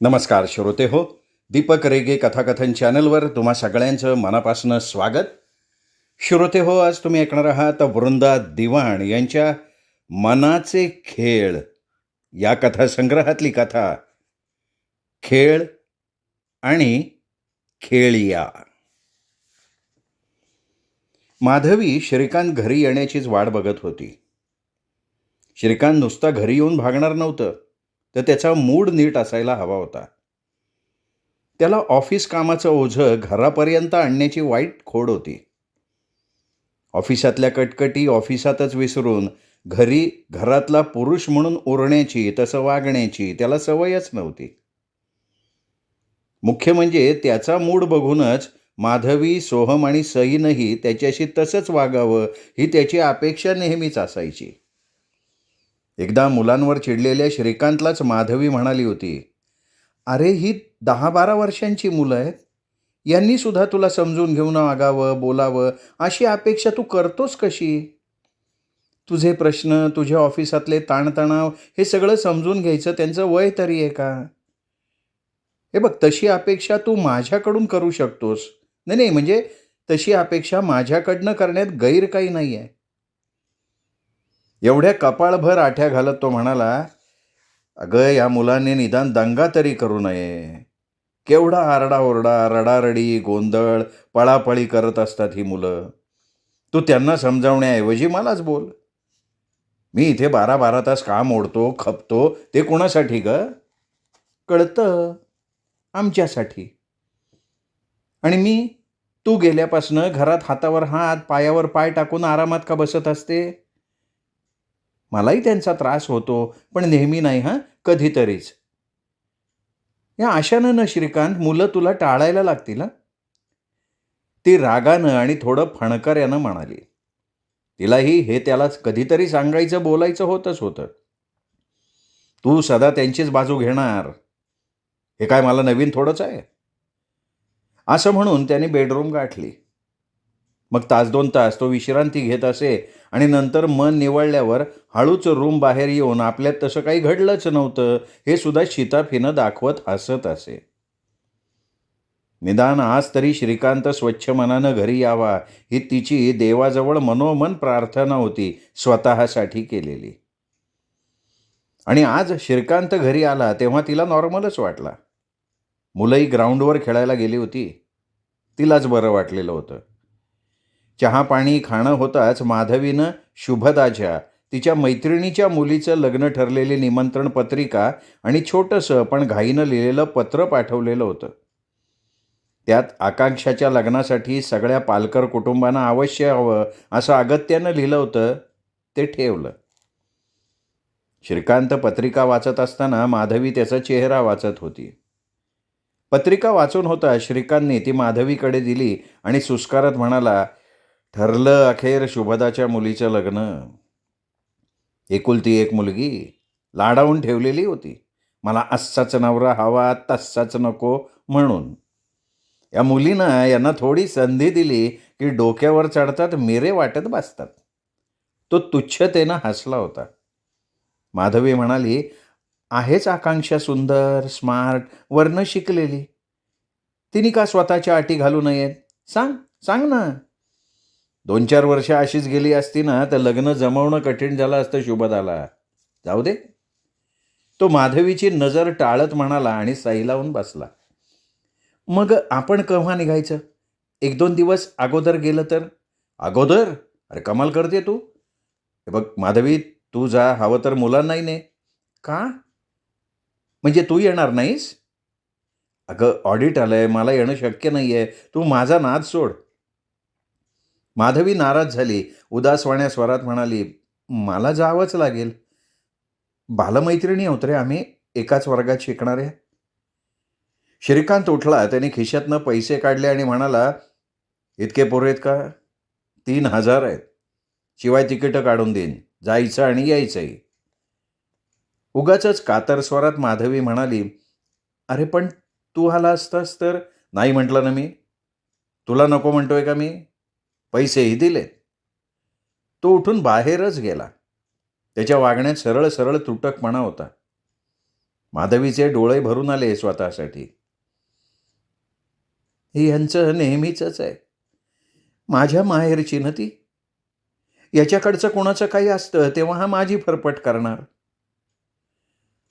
नमस्कार श्रोते हो. दीपक रेगे कथाकथन चॅनलवर तुम्हा सगळ्यांचं मनापासून स्वागत. श्रोते हो, आज तुम्ही ऐकणार आहात वृंदा दिवाण यांच्या मनाचे खेळ या कथासंग्रहातली कथा खेळ आणि खेळिया. माधवी श्रीकांत घरी येण्याचीच वाट बघत होती. श्रीकांत नुसता घरी येऊन भागणार नव्हतं, तर त्याचा मूड नीट असायला हवा होता. त्याला ऑफिस कामाचं ओझं घरापर्यंत आणण्याची वाईट खोड होती. ऑफिसातल्या कटकटी ऑफिसातच विसरून घरातला पुरुष म्हणून उरण्याची, तसं वागण्याची त्याला सवयच नव्हती. मुख्य म्हणजे त्याचा मूड बघूनच माधवी, सोहम आणि सईनही त्याच्याशी तसंच वागावं ही त्याची अपेक्षा नेहमीच असायची. एकदा मुलांवर चिडलेल्या श्रीकांतलाच माधवी म्हणाली होती, "अरे, ही 10-12 वर्षांची मुलं आहेत. यांनी सुद्धा तुला समजून घेऊन वागावं, बोलावं अशी अपेक्षा तू करतोस कशी? तुझे प्रश्न, तुझ्या ऑफिसातले ताणतणाव हे सगळं समजून घ्यायचं त्यांचं वय तरी आहे का? हे बघ, तशी अपेक्षा तू माझ्याकडून करू शकतोस. नाही नाही, म्हणजे तशी अपेक्षा माझ्याकडनं करण्यात गैर काही नाही आहे." एवढ्या कपाळभर आठ्या घालत तो म्हणाला, "अगं, या मुलांनी निदान दंगा तरी करू नये. केवढा आरडाओरडा, रडारडी, गोंधळ, पळापळी करत असतात ही मुलं. तू त्यांना समजावण्याऐवजी मलाच बोल. मी इथे 12-12 तास काम ओढतो, खपतो, ते कोणासाठी ग? कळतं, आमच्यासाठी. आणि मी, तू गेल्यापासनं घरात हातावर हात, पायावर पाय टाकून आरामात का बसत असते? मलाही त्यांचा त्रास होतो, पण नेहमी नाही हां, कधीतरीच. या आशानं ना श्रीकांत, मुलं तुला टाळायला लागतील हं." ती रागानं आणि थोडं फणकाऱ्यानं म्हणाली. तिलाही हे त्यालाच कधीतरी सांगायचं, बोलायचं होतच होतं. "तू सदा त्यांचीच बाजू घेणार, हे काय मला नवीन थोडंच आहे." असं म्हणून त्याने बेडरूम गाठली. मग 1-2 तास तो विश्रांती घेत असे आणि नंतर मन निवळल्यावर हळूच रूम बाहेर येऊन आपल्यात तसं काही घडलंच नव्हतं हे सुद्धा शिताफीनं दाखवत हसत असे. निदान आज तरी श्रीकांत स्वच्छ मनानं घरी यावा ही तिची देवाजवळ मनोमन प्रार्थना होती, स्वतःसाठी केलेली. आणि आज श्रीकांत घरी आला तेव्हा तिला नॉर्मलच वाटला. मुलंही ग्राउंडवर खेळायला गेली होती. तिलाच बरं वाटलेलं होतं. चहा पाणी खाणं होताच माधवीनं शुभदाच्या, तिच्या मैत्रिणीच्या मुलीचं लग्न ठरलेली निमंत्रण पत्रिका आणि छोटंसं पण घाईनं लिहिलेलं पत्र पाठवलेलं होतं. त्यात आकांक्षाच्या लग्नासाठी सगळ्या पालकर कुटुंबांना अवश्य हवं असं अगत्यानं लिहिलं होतं. ते ठेवलं. श्रीकांत पत्रिका वाचत असताना माधवी त्याचा चेहरा वाचत होती. पत्रिका वाचून होता श्रीकांतने ती माधवीकडे दिली आणि सुस्कारत म्हणाला, "ठरलं अखेर शुभदाच्या मुलीचं लग्न. एकुलती एक मुलगी, लाडावून ठेवलेली होती. मला असाच नवरा हवा, तसाच नको म्हणून. या मुलीनं यांना थोडी संधी दिली की डोक्यावर चढतात, मेरे वाटत बसतात." तो तुच्छतेनं हसला होता. माधवी म्हणाली, "आहेच आकांक्षा सुंदर, स्मार्ट, वरनं शिकलेली. तिने का स्वतःच्या अटी घालू नयेत? सांग, सांग ना. 2-4 वर्ष अशीच गेली असती ना, तर लग्न जमवणं कठीण झालं असतं शुभदाला. जाऊ दे." तो माधवीची नजर टाळत म्हणाला आणि सही लावून बसला. "मग आपण केव्हा निघायचं? 1-2 दिवस अगोदर गेलं तर?" "अगोदर? अरे कमाल करते तू. हे बघ माधवी, तू जा, हवं तर मुलांनाही ने." "का? म्हणजे तू येणार नाहीस?" "अगं, ऑडिट आलंय, मला येणं शक्य नाहीये. तू माझा नाद सोड." माधवी नाराज झाली. उदासवाण्या स्वरात म्हणाली, "मला जावंच लागेल. बालमैत्रिणी आहोत रे आम्ही, एकाच वर्गात शिकणाऱ्या." श्रीकांत उठला. त्याने खिशातनं पैसे काढले आणि म्हणाला, "इतके पुरे आहेत का? 3,000 आहेत. शिवाय तिकीटं काढून देईन. जायचं आणि यायचंही." उगाचच कातर स्वरात माधवी म्हणाली, "अरे पण तू आला असतास तर?" "नाही म्हटलं ना मी. तुला नको म्हणतोय का मी? पैसेही दिलेत." तो उठून बाहेरच गेला. त्याच्या वागण्यात सरळ सरळ तुटकपणा होता. माधवीचे डोळे भरून आले स्वतःसाठी. हे यांचं नेहमीचंच आहे. माझ्या माहेरची ना ती. याच्याकडचं कोणाचं काही असतं तेव्हा हा माझी फरफट करणार.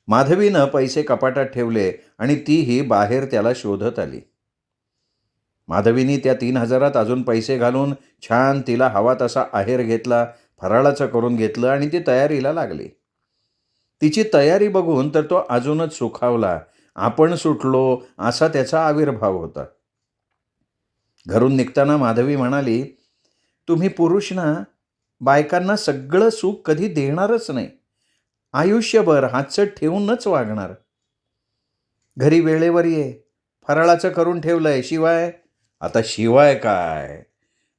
माधवीनं पैसे कपाटात ठेवले आणि तीही बाहेर त्याला शोधत आली. माधवीनी त्या 3,000त अजून पैसे घालून छान तिला हवा तसा आहेर घेतला, फराळाचं करून घेतलं आणि ती तयारीला लागली. तिची तयारी बघून तर तो अजूनच सुखावला. आपण सुटलो असा त्याचा आविर्भाव होता. घरून निघताना माधवी म्हणाली, तुम्ही पुरुष ना, बायकांना सगळं सुख कधी देणारच नाही. आयुष्यभर हातचं ठेवूनच वागणार. घरी वेळेवर ये, फराळाचं करून ठेवलंय, शिवाय आता शिवाय काय?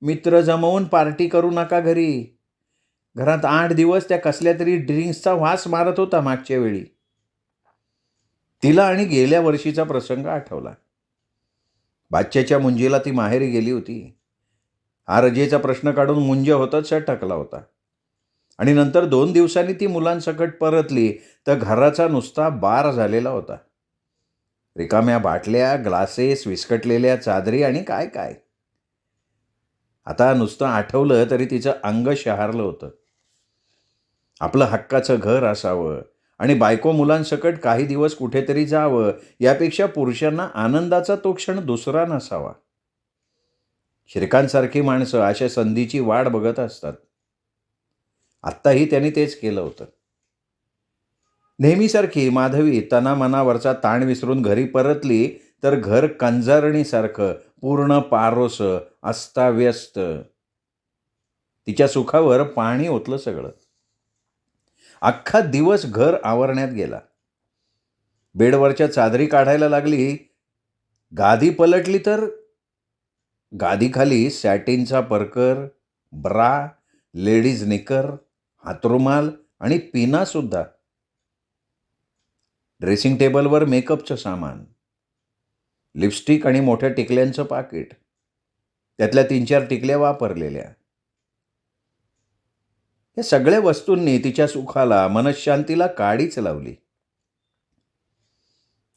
मित्र जमवून पार्टी करू नका घरी. घरात 8 दिवस त्या कसल्या तरी ड्रिंक्सचा वास मारत होता मागच्या वेळी. तिला आणि गेल्या वर्षीचा प्रसंग आठवला. बाच्याच्या मुंजीला ती माहेरी गेली होती. हा रजेचा प्रश्न काढून मुंज होताच टकला होता. आणि नंतर 2 दिवसांनी ती मुलांसकट परतली तर घराचा नुसता बार झालेला होता. रिकाम्या बाटल्या, ग्लासेस, विस्कटलेल्या चादरी आणि काय काय. आता नुसतं आठवलं तरी तिचं अंग शहारलं होतं. आपलं हक्काचं घर असावं आणि बायको मुलांसकट काही दिवस कुठेतरी जावं, यापेक्षा पुरुषांना आनंदाचा तो क्षण दुसरा नसावा. श्रीकांतसारखी माणसं अशा संधीची वाट बघत असतात. आत्ताही त्यांनी तेच केलं होतं. नेहमीसारखी माधवी तनामनावरचा ताण विसरून घरी परतली तर घर कंजारणीसारखं पूर्ण पारोसं, अस्ताव्यस्त. तिच्या सुखावर पाणी ओतलं सगळं. अख्खा दिवस घर आवरण्यात गेला. बेडवरच्या चादरी काढायला लागली. गादी पलटली तर गादीखाली सॅटिनचा परकर, ब्रा, लेडीज निकर, हातरुमाल आणि पिनासुद्धा. ड्रेसिंग टेबलवर मेकअपचं सामान, लिपस्टिक आणि मोठ्या टिकल्यांचं पाकिट, त्यातल्या 3-4 टिकल्या वापरलेल्या. या सगळ्या वस्तूंनी तिच्या सुखाला, मनःशांतीला काडीच लावली.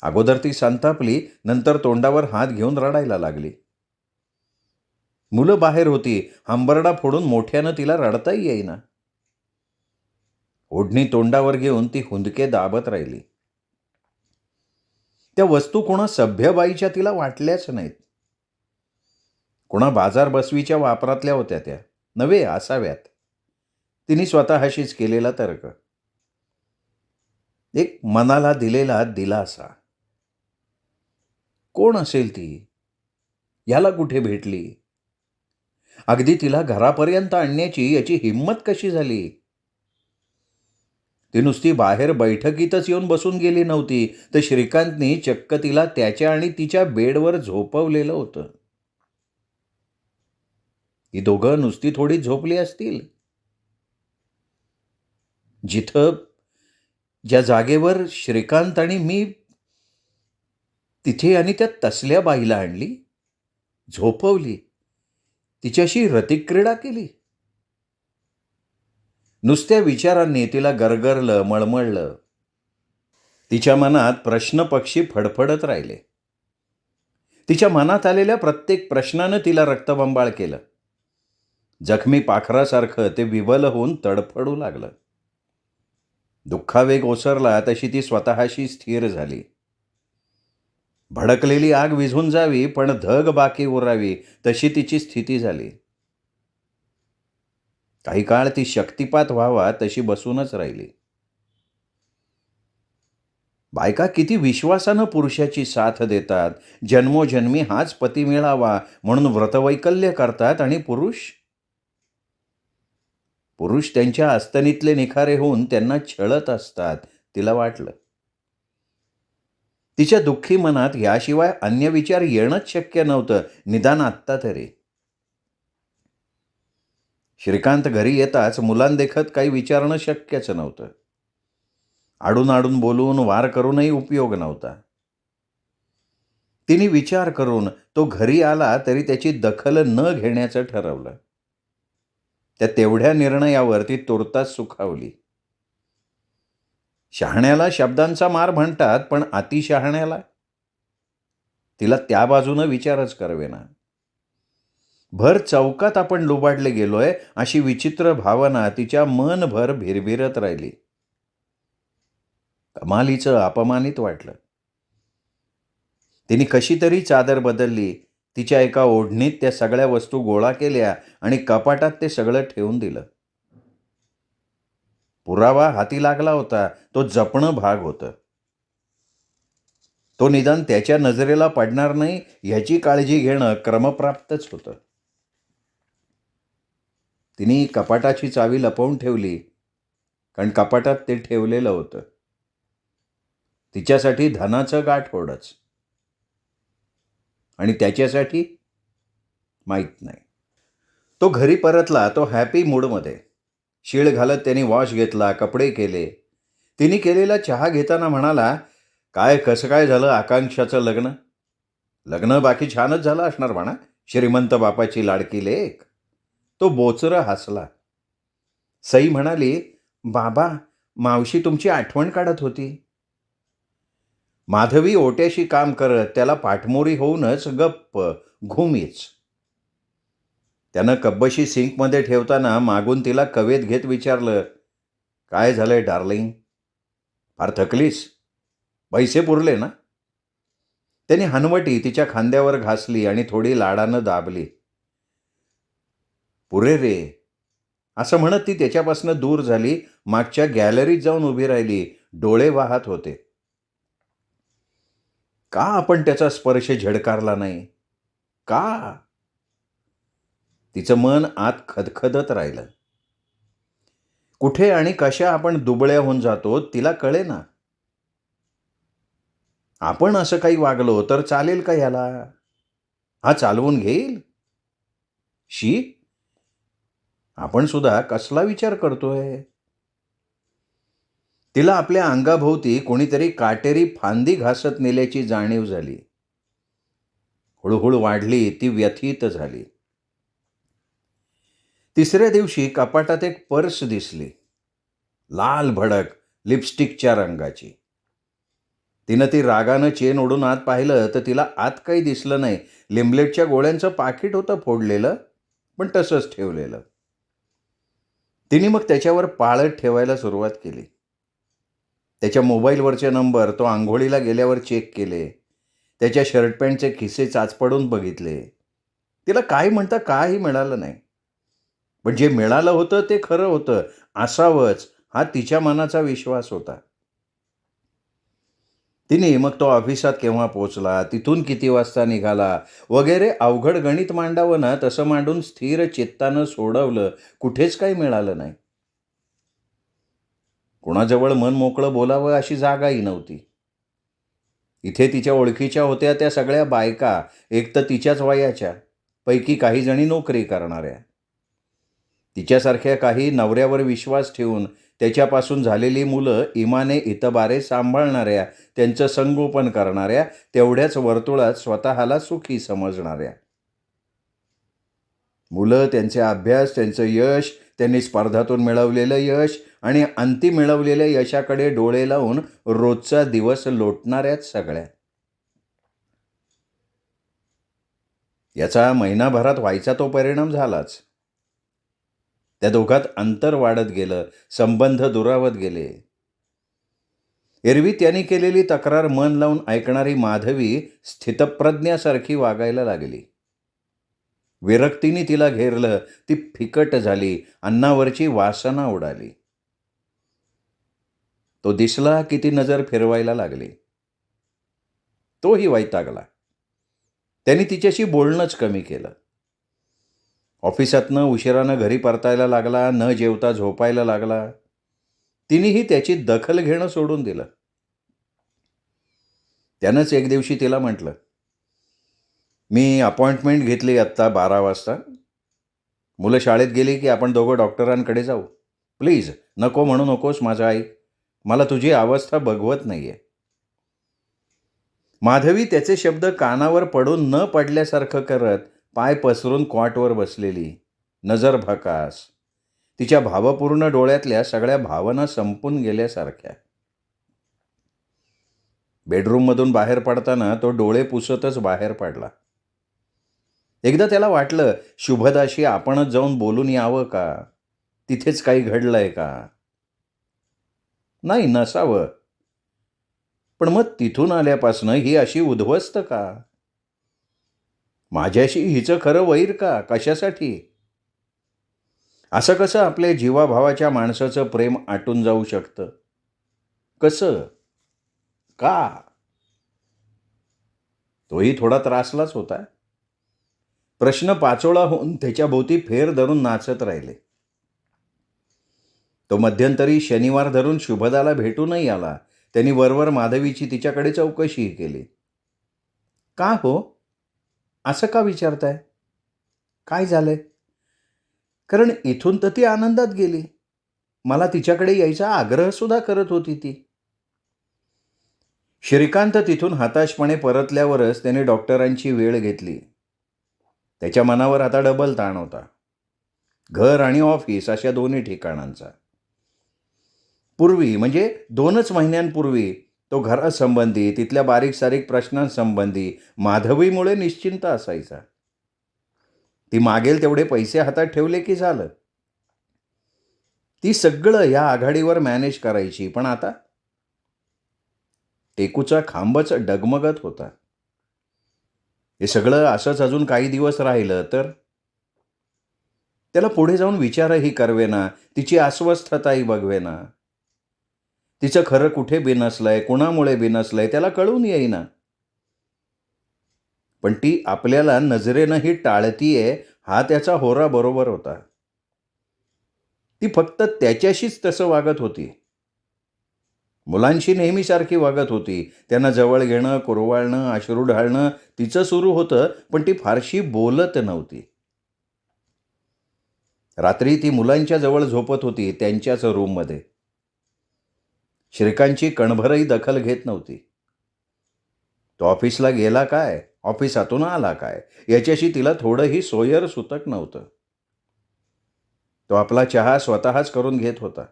अगोदर ती संतापली, नंतर तोंडावर हात घेऊन रडायला लागली. मुलं बाहेर होती. हंबरडा फोडून मोठ्यानं तिला रडताही येईना. ओढणी तोंडावर घेऊन ती हुंदके दाबत राहिली. त्या वस्तू कोणा सभ्य बाईच्या तिला वाटल्याच नाहीत. कोणा बाजार बसवीच्या वापरातल्या होत्या त्या नव्हे असाव्यात. तिने स्वतःशीच केलेला तर्क. एक मनाला दिलेला दिलासा. कोण असेल ती? याला कुठे भेटली? अगदी तिला घरापर्यंत आणण्याची याची हिंमत कशी झाली? ती नुसती बाहेर बैठकीतच येऊन बसून गेली नव्हती, तर श्रीकांतनी चक्क तिला त्याच्या आणि तिच्या बेडवर झोपवलेलं होतं. ती दोघं नुसती थोडी झोपली असतील. ज्या जागेवर श्रीकांत आणि मी, तिथे आणि त्या तसल्या बाईला आणली, झोपवली, तिच्याशी रतिक्रीडा केली. नुसत्या विचारांनी तिला गरगरलं, मळमळलं. तिच्या मनात प्रश्नपक्षी फडफडत राहिले. तिच्या मनात आलेल्या प्रत्येक प्रश्नानं तिला रक्तबंबाळ केलं. जखमी पाखरासारखं ते विवल होऊन तडफडू लागलं. दुःखावेग ओसरला तशी ती स्वतःशी स्थिर झाली. भडकलेली आग विझून जावी पण धग बाकी उरावी तशी तिची स्थिती झाली. काही काळ ती शक्तिपात व्हावा तशी बसूनच राहिली. बायका किती विश्वासानं पुरुषाची साथ देतात. जन्मोजन्मी हाच पती मिळावा म्हणून व्रतवैकल्य करतात. आणि पुरुष त्यांच्या अस्तनीतले निखारे होऊन त्यांना छळत असतात. तिला वाटलं. तिच्या दुःखी मनात याशिवाय अन्य विचार येणंच शक्य नव्हतं, निदान आत्ता तरी. श्रीकांत घरी येताच मुलांदेखत काही विचारणं शक्यच नव्हतं. आडून आडून बोलून वार करूनही उपयोग नव्हता. तिने विचार करून तो घरी आला तरी त्याची दखल न घेण्याचं ठरवलं. त्या तेवढ्या निर्णयावर ती तूर्तास सुखावली. शहाण्याला शब्दांचा मार म्हणतात, पण अतिशहाण्याला? तिला त्या बाजूनं विचारच करवेना. भर चौकात आपण लुबाडले गेलोय अशी विचित्र भावना तिच्या मनभर भिरभिरत राहिली. कमालीचं अपमानित वाटलं. तिने कशी तरी चादर बदलली, तिच्या एका ओढणीत त्या सगळ्या वस्तू गोळा केल्या आणि कपाटात ते सगळं ठेवून दिलं. पुरावा हाती लागला होता, तो जपणं भाग होतं. तो निदान त्याच्या नजरेला पडणार नाही ह्याची काळजी घेणं क्रमप्राप्तच होतं. तिने कपाटाची चावी लपवून ठेवली, कारण कपाटात ते ठेवलेलं होतं. तिच्यासाठी धनाचं गाठोडच. आणि त्याच्यासाठी माहीत नाही. तो घरी परतला, तो हॅपी मूडमध्ये. शीळ घालत त्याने वॉश घेतला, कपडे केले. तिने केलेला चहा घेताना म्हणाला, काय कसं काय झालं आकांक्षाचं लग्न? लग्न बाकी छानच झालं असणार म्हणा, श्रीमंत बापाची लाडकी लेक. तो बोचरं हसला. सई म्हणाली, बाबा, मावशी तुमची आठवण काढत होती. माधवी ओट्याशी काम करत त्याला पाठमोरी होऊनच गप्प, घुमीच. त्यानं कब्बशी सिंकमध्ये ठेवताना मागून तिला कवेत घेत विचारलं, काय झालंय डार्लिंग? फार थकलीस? पैसे पुरले ना? त्याने हनवटी तिच्या खांद्यावर घासली आणि थोडी लाडानं दाबली. पुरे रे, असं म्हणत ती त्याच्यापासून दूर झाली. मागच्या गॅलरीत जाऊन उभी राहिली. डोळे वाहत होते. का आपण त्याचा स्पर्श झडकारला नाही? का? तिचं मन आत खदखदत राहिलं. कुठे आणि कशा आपण दुबळ्या होऊन जातो तिला कळेना. आपण असं काही वागलो तर चालेल का ह्याला? हा चालवून घेईल? शी, आपण सुद्धा कसला विचार करतोय? तिला आपल्या अंगाभोवती कोणीतरी काटेरी फांदी घासत नेल्याची जाणीव झाली. हळूहळू वाढली, ती व्यथित झाली. तिसऱ्या दिवशी कपाटात एक पर्स दिसली, लाल भडक लिपस्टिकच्या रंगाची. तिनं ती रागानं चेन ओढून आत पाहिलं तर तिला आत काही दिसलं नाही. लिमलेटच्या गोळ्यांचं पाकिट होतं फोडलेलं, पण तसंच ठेवलेलं. तिने मग त्याच्यावर पाळत ठेवायला सुरुवात केली. त्याच्या मोबाईलवरचे नंबर तो आंघोळीला गेल्यावर चेक केले. त्याच्या शर्ट पॅन्टचे खिसे चाचपडून बघितले. तिला काय म्हणता काही मिळालं नाही. पण जे मिळालं होतं ते खरं होतं, असावंच हा तिच्या मनाचा विश्वास होता. तिने मग तो ऑफिसात केव्हा पोचला, तिथून किती वाजता निघाला वगैरे अवघड गणित मांडावं ना तसं मांडून स्थिर चित्तानं सोडवलं. कुठेच काही मिळालं नाही. कुणाजवळ मन मोकळं बोलावं अशी जागाही नव्हती. इथे तिच्या ओळखीच्या होत्या त्या सगळ्या बायका, एक तर तिच्याच वयाच्या, पैकी काही जणी नोकरी करणाऱ्या. तिच्यासारख्या काही नवऱ्यावर विश्वास ठेवून त्याच्यापासून झालेली मुलं इमाने इतबारे सांभाळणाऱ्या, त्यांचं संगोपन करणाऱ्या, तेवढ्याच वर्तुळात स्वतःला सुखी समजणाऱ्या. मुलं, त्यांचे अभ्यास, त्यांचं यश, त्यांनी स्पर्धातून मिळवलेलं यश आणि अंती मिळवलेल्या यशाकडे डोळे लावून रोजचा दिवस लोटणाऱ्याच सगळ्या. याचा महिनाभरात व्हायचा तो परिणाम झालाच. त्या दोघात अंतर वाढत गेलं, संबंध दुरावत गेले. एरवी त्यांनी केलेली तक्रार मन लावून ऐकणारी माधवी स्थितप्रज्ञासारखी वागायला लागली. विरक्तीने तिला घेरलं, ती फिकट झाली, अन्नावरची वासना उडाली. तो दिसला की ती नजर फिरवायला लागली. तोही वैतागला. त्यांनी तिच्याशी बोलणंच कमी केलं. ऑफिसातनं उशिरानं घरी परतायला लागला, न जेवता झोपायला लागला. तिनेही त्याची दखल घेणं सोडून दिलं. त्यानंच एक दिवशी तिला म्हटलं, मी अपॉइंटमेंट घेतली आत्ता 12 वाजता. मुलं शाळेत गेली की आपण दोघं डॉक्टरांकडे जाऊ. प्लीज नको म्हणू नकोस माझं ऐक. मला तुझी अवस्था बघवत नाही आहे. माधवी त्याचे शब्द कानावर पडून न पडल्यासारखं करत पाय पसरून कॉटवर बसलेली, नजर भकास. तिच्या भावपूर्ण डोळ्यातल्या सगळ्या भावना संपून गेल्यासारख्या. बेडरूममधून बाहेर पडताना तो डोळे पुसतच बाहेर पडला. एकदा त्याला वाटलं, शुभदाशी आपणच जाऊन बोलून यावं का? तिथेच काही घडलंय का? नाही, नसावं. पण मग तिथून आल्यापासनं ही अशी उद्ध्वस्त का? माझ्याशी हिचं खरं वैर का? कशासाठी? असं कसं आपल्या जीवाभावाच्या माणसाचं प्रेम आटून जाऊ शकतं? कसं? का? तोही थोडा त्रासलाच होता. प्रश्न पाचोळा होऊन त्याच्या भोवती फेर धरून नाचत राहिले. तो मध्यंतरी शनिवार धरून शुभदाला भेटूनही आला. त्यांनी वरवर माधवीची तिच्याकडे चौकशीही केली. का हो? असं का विचारताय? काय झालंय? कारण इथून तर ती आनंदात गेली. मला तिच्याकडे यायचा आग्रह सुद्धा करत होती ती. श्रीकांत तिथून हताशपणे परतल्यावरच त्याने डॉक्टरांची वेळ घेतली. त्याच्या मनावर आता डबल ताण होता. घर आणि ऑफिस अशा दोन्ही ठिकाणांचा. पूर्वी म्हणजे 2च महिन्यांपूर्वी तो घरासंबंधी, तिथल्या बारीक सारीक प्रश्नांसंबंधी माधवीमुळे निश्चिंत असायचा. ती मागेल तेवढे पैसे हातात ठेवले की झालं. ती सगळं या आघाडीवर मॅनेज करायची. पण आता टेकूचा खांबच डगमगत होता. हे सगळं असंच अजून काही दिवस राहिलं तर? त्याला पुढे जाऊन विचारही करवेना, तिची अस्वस्थताही बघवेना. तिचं खरं कुठे बिनसलंय, कुणामुळे बिनसलंय त्याला कळून येईना. पण ती आपल्याला नजरेनंही टाळतीये हा त्याचा होरा बरोबर होता. ती फक्त त्याच्याशीच तसं वागत होती. मुलांशी नेहमीसारखी वागत होती. त्यांना जवळ घेणं, कुरवाळणं, अश्रू ढाळणं तिचं सुरू होतं, पण ती फारशी बोलत नव्हती. रात्री ती मुलांच्या जवळ झोपत होती, त्यांच्याच रूममध्ये. श्रीकांतची कणभरही दखल घेत नव्हती. तो ऑफिसला गेला काय, ऑफिसातून आला काय, याच्याशी तिला थोडंही सोयर सुतक नव्हतं. तो आपला चहा स्वतःच करून घेत होता.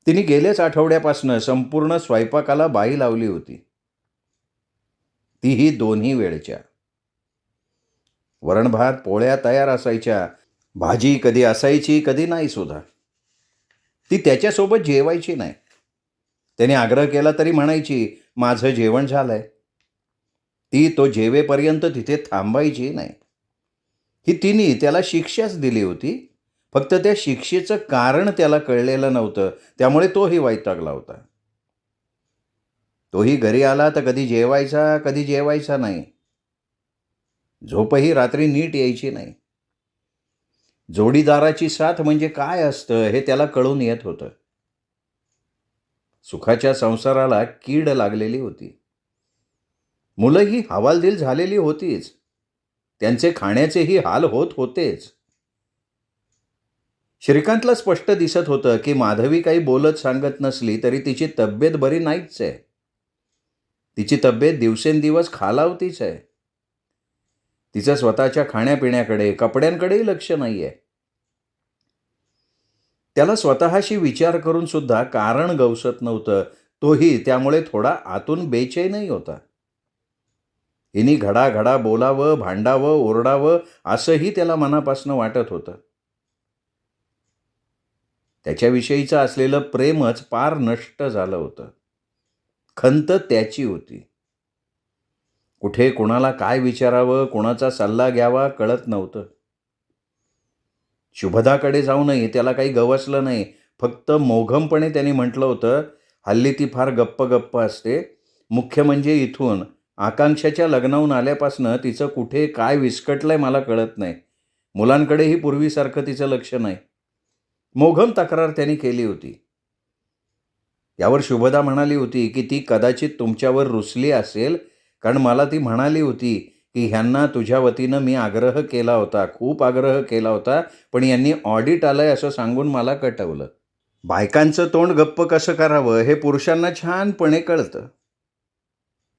तिने गेल्याच आठवड्यापासनं संपूर्ण स्वयंपाकाला बाई लावली होती. तीही दोन्ही वेळच्या. वरण भात पोळ्या तयार असायच्या. भाजी कधी असायची, कधी नाही सुद्धा. ती त्याच्यासोबत जेवायची नाही. त्याने आग्रह केला तरी म्हणायची, माझं जेवण झालंय. ती तो जेवेपर्यंत तिथे थांबायची नाही. ही तिने त्याला शिक्षाच दिली होती. फक्त त्या शिक्षेचं कारण त्याला कळलेलं नव्हतं. त्यामुळे तोही वैतागला होता. तोही घरी आला तर कधी जेवायचा, कधी जेवायचा नाही. झोपही रात्री नीट यायची नाही. जोडीदाराची साथ म्हणजे काय असतं हे त्याला कळून येत होतं. सुखाच्या संसाराला कीड लागलेली होती. मुलंही हवालदिल झालेली होतीच. त्यांचे खाण्याचेही हाल होत होतेच. श्रीकांतला स्पष्ट दिसत होतं की माधवी काही बोलत सांगत नसली तरी तिची तब्येत बरी नाहीच आहे. तिची तब्येत दिवसेंदिवस खालावतीच आहे. तिचं स्वतःच्या खाण्यापिण्याकडे, कपड्यांकडेही लक्ष नाही आहे. त्याला स्वतःशी विचार करून सुद्धा कारण गवसत नव्हतं. तोही त्यामुळे थोडा आतून बेचैनही होता. हिनी घडाघडा बोलावं, भांडावं, ओरडावं असंही त्याला मनापासनं वाटत होतं. त्याच्याविषयीचं असलेलं प्रेमच पार नष्ट झालं होतं. खंत त्याची होती. कुठे कुणाला काय विचारावं, कुणाचा सल्ला घ्यावा कळत नव्हतं. शुभदाकडे जाऊनही त्याला काही गवसलं नाही. फक्त मोघमपणे त्यांनी म्हटलं होतं, हल्ली ती फार गप्प गप्प असते. मुख्य म्हणजे इथून आकांक्षाच्या लग्नाहून आल्यापासनं तिचं कुठे काय विस्कटलंय मला कळत नाही. मुलांकडेही पूर्वीसारखं तिचं लक्ष नाही. मोघम तक्रार त्यांनी केली होती. यावर शुभदा म्हणाली होती की ती कदाचित तुमच्यावर रुसली असेल, कारण मला ती म्हणाली होती की ह्यांना तुझ्या वतीनं मी आग्रह केला होता, खूप आग्रह केला होता, पण यांनी ऑडिट आलंय असं सांगून मला कटवलं. बायकांचं तोंड गप्प कसं करावं हे पुरुषांना छानपणे कळतं.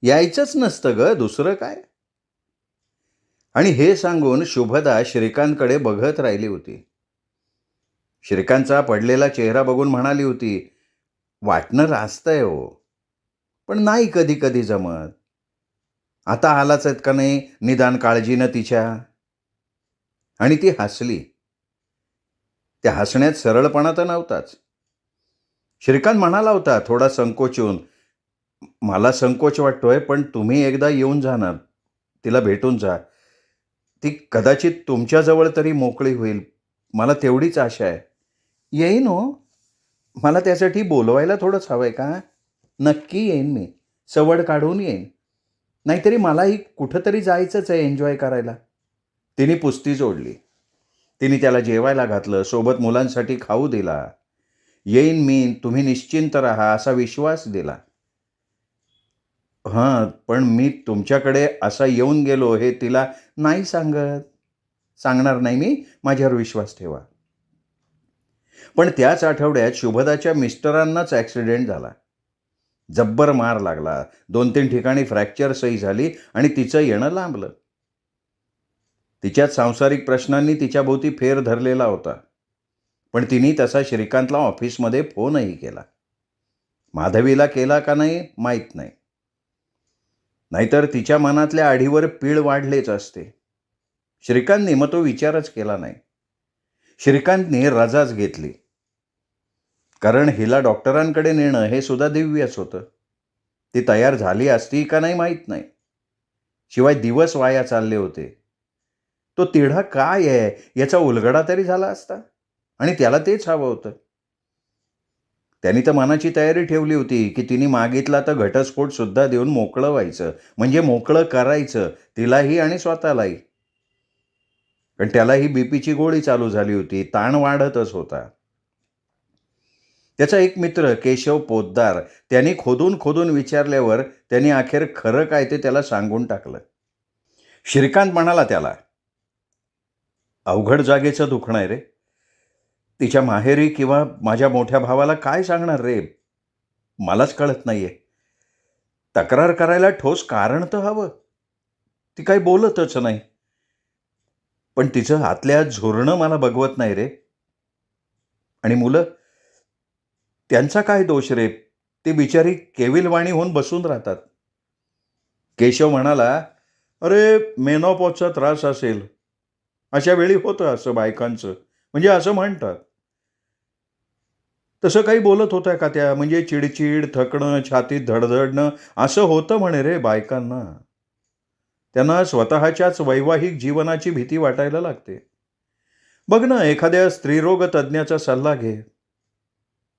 यायचंच नसतं ग, दुसरं काय. आणि हे सांगून शुभदा श्रीकांतकडे बघत राहिली होती. श्रीकांतचा पडलेला चेहरा बघून म्हणाली होती, वाटणं रास्तंय हो, पण नाही कधी कधी जमत. आता आलाच आहेत का नाही निदान काळजीनं तिच्या. आणि ती हसली. त्या हसण्यात सरळपणा तर नव्हताच. श्रीकांत म्हणाला होता थोडा संकोचून, मला संकोच वाटतोय पण तुम्ही एकदा येऊन जाणार, तिला भेटून जा. ती कदाचित तुमच्याजवळ तरी मोकळी होईल. मला तेवढीच आशा आहे. येईन हो. मला त्यासाठी बोलवायला थोडंच हवंय का? नक्की येईन मी. सवड काढून येईन. नाहीतरी मलाही कुठंतरी जायचंच आहे एन्जॉय करायला. तिने पुस्ती जोडली. तिने त्याला जेवायला घातलं, सोबत मुलांसाठी खाऊ दिला. येईन मी, तुम्ही निश्चिंत राहा असा विश्वास दिला. हां, पण मी तुमच्याकडे असा येऊन गेलो हे तिला नाही सांगत. सांगणार नाही मी, माझ्यावर विश्वास ठेवा. पण त्याच आठवड्यात शुभदाच्या मिस्टरांनाच ॲक्सिडेंट झाला. जब्बर मार लागला. 2-3 ठिकाणी फ्रॅक्चर सही झाली आणि तिचं येणं लांबलं. तिच्यात सांसारिक प्रश्नांनी तिच्याभोवती फेर धरलेला होता. पण तिने तसा श्रीकांतला ऑफिसमध्ये फोनही केला. माधवीला केला का नाही माहीत नाही. नाहीतर तिच्या मनातल्या आढीवर पीळ वाढलेच असते. श्रीकांतने मग तो विचारच केला नाही. श्रीकांतने रजाच घेतली. कारण हिला डॉक्टरांकडे नेणं हे सुद्धा दिव्यच होतं. ती तयार झाली असती का नाही माहीत नाही. शिवाय दिवस वाया चालले होते. तो तिढा काय आहे याचा उलगडा तरी झाला असता. आणि त्याला तेच हवं होतं. त्यांनी तर मनाची तयारी ठेवली होती की तिने मागितला तर घटस्फोट सुद्धा देऊन मोकळं व्हायचं, म्हणजे मोकळं करायचं तिलाही आणि स्वतःलाही. पण त्यालाही बीपीची गोळी चालू झाली होती. ताण वाढतच होता. त्याचा एक मित्र केशव पोद्दार, त्यांनी खोदून खोदून विचारल्यावर त्यांनी अखेर खरं काय ते त्याला सांगून टाकलं. श्रीकांत म्हणाला त्याला, अवघड जागेचं दुखणं आहे रे. तिच्या माहेरी किंवा माझ्या मोठ्या भावाला काय सांगणार रे, मलाच कळत नाहीये. तक्रार करायला ठोस कारण तर हवं. ती काही बोलतच नाही. पण तिचं आतल्या झुरणं मला बघवत नाही रे. आणि मुलं, त्यांचा काय दोष रे, ती बिचारी केविलवाणी होऊन बसून राहतात. केशव म्हणाला, अरे मेनोपॉजचा त्रास असेल, अशा वेळी होतं असं बायकांचं, म्हणजे असं म्हणतात. तसं काही बोलत होत्या का त्या, म्हणजे चिडचिड, थकणं, छातीत धडधडणं असं होतं म्हणे रे बायकांना. त्यांना स्वतःच्याच वैवाहिक जीवनाची भीती वाटायला लागते. बघ ना, एखाद्या स्त्रीरोग तज्ज्ञाचा सल्ला घे.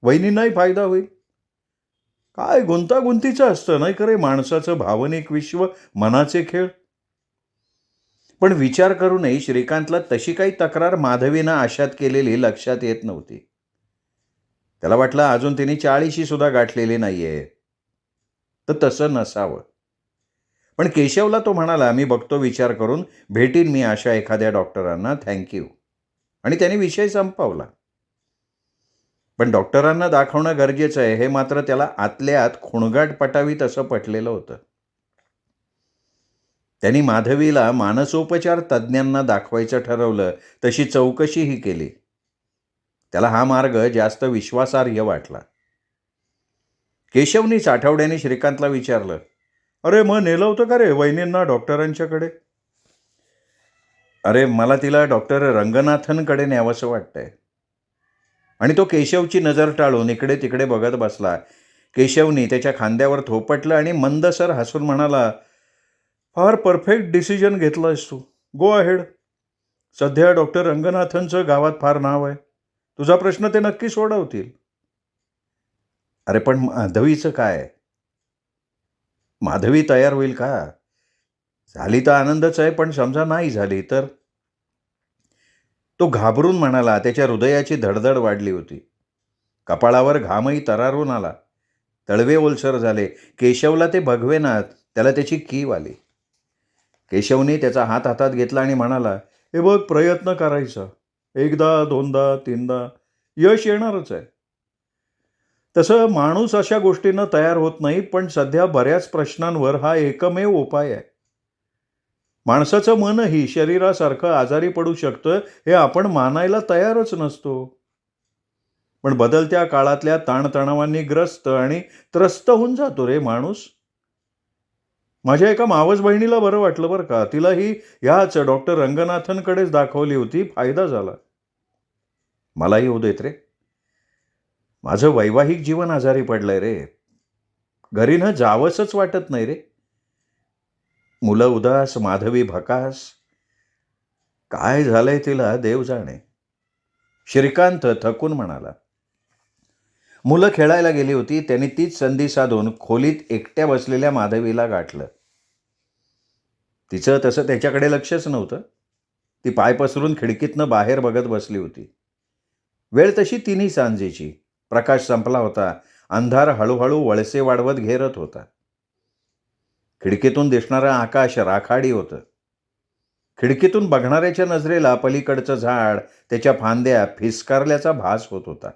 वहिनींनाही फायदा होईल. काय गुंतागुंतीचं असतं नाही का रे माणसाचं भावनिक विश्व, मनाचे खेळ. पण विचार करूनही श्रीकांतला तशी काही तक्रार माधवीनं आशात केलेली लक्षात येत नव्हती. त्याला वाटलं अजून तिने 40शी सुद्धा गाठलेली नाहीये. तर तसं नसावं. पण केशवला तो म्हणाला, मी बघतो विचार करून, भेटीन मी अशा एखाद्या डॉक्टरांना, थँक्यू. आणि त्याने विषय संपवला. पण डॉक्टरांना दाखवणं गरजेचं आहे हे मात्र त्याला आतल्या आत खुणगाट पटावीत असं पटलेलं होतं. त्यांनी माधवीला मानसोपचार तज्ज्ञांना दाखवायचं ठरवलं. तशी चौकशीही केली. त्याला हा मार्ग जास्त विश्वासार्ह वाटला. केशवनीच आठवड्याने श्रीकांतला विचारलं, अरे मग नेलं होतं का रे वहिनींना डॉक्टरांच्याकडे? अरे मला तिला डॉक्टर रंगनाथनकडे न्यावंसं वाटतंय. आणि तो केशवची नजर टाळून इकडे तिकडे बघत बसला. केशवनी त्याच्या खांद्यावर थोपटलं आणि मंदसर हसून म्हणाला, फार परफेक्ट डिसिजन घेतलंयस तू. Go ahead. सध्या डॉक्टर रंगनाथनचं गावात फार नाव आहे. तुझा प्रश्न ते नक्की सोडवतील. अरे पण माधवीचं काय? माधवी तयार होईल का? झाली तर आनंदच आहे, पण समजा नाही झाली तर? तो घाबरून म्हणाला. त्याच्या हृदयाची धडधड वाढली होती. कपाळावर घामही तरारून आला. तळवे ओलसर झाले. केशवला ते बघवेनात. त्याला त्याची कीव आली. केशवने त्याचा हात हातात घेतला आणि म्हणाला, हे बघ, प्रयत्न करायचा. एकदा, दोनदा, तीनदा यश येणारच आहे. तसं माणूस अशा गोष्टींना तयार होत नाही, पण सध्या बऱ्याच प्रश्नांवर हा एकमेव उपाय आहे. माणसाचं मनही शरीरासारखं आजारी पडू शकतं हे आपण मानायला तयारच नसतो. पण बदलत्या काळातल्या ताणतणावांनी ग्रस्त आणि त्रस्त होऊन जातो रे माणूस. माझ्या एका मावस बहिणीला बरं वाटलं बरं का. तिलाही ह्याच डॉक्टर रंगनाथनकडेच दाखवली होती. फायदा झाला. मलाही होऊ देत रे. माझं वैवाहिक जीवन आजारी पडलंय रे. घरी न जावंसच वाटत नाही रे. मुलं उदास, माधवी भकास. काय झालंय तिला देव जाणे. श्रीकांत थकून म्हणाला. मुलं खेळायला गेली होती. त्यांनी तीच संधी साधून खोलीत एकट्या बसलेल्या माधवीला गाठलं. तिचं तसं त्याच्याकडे लक्षच नव्हतं. ती पाय पसरून खिडकीतनं बाहेर बघत बसली होती. वेळ तशी तिन्ही सांजेची. प्रकाश संपला होता. अंधार हळूहळू वळसे वाढवत घेरत होता. खिडकीतून दिसणारं आकाश राखाडी होतं. खिडकीतून बघणाऱ्याच्या नजरेला पलीकडचं झाड, त्याच्या फांद्या फिसकारल्याचा भास होत होता.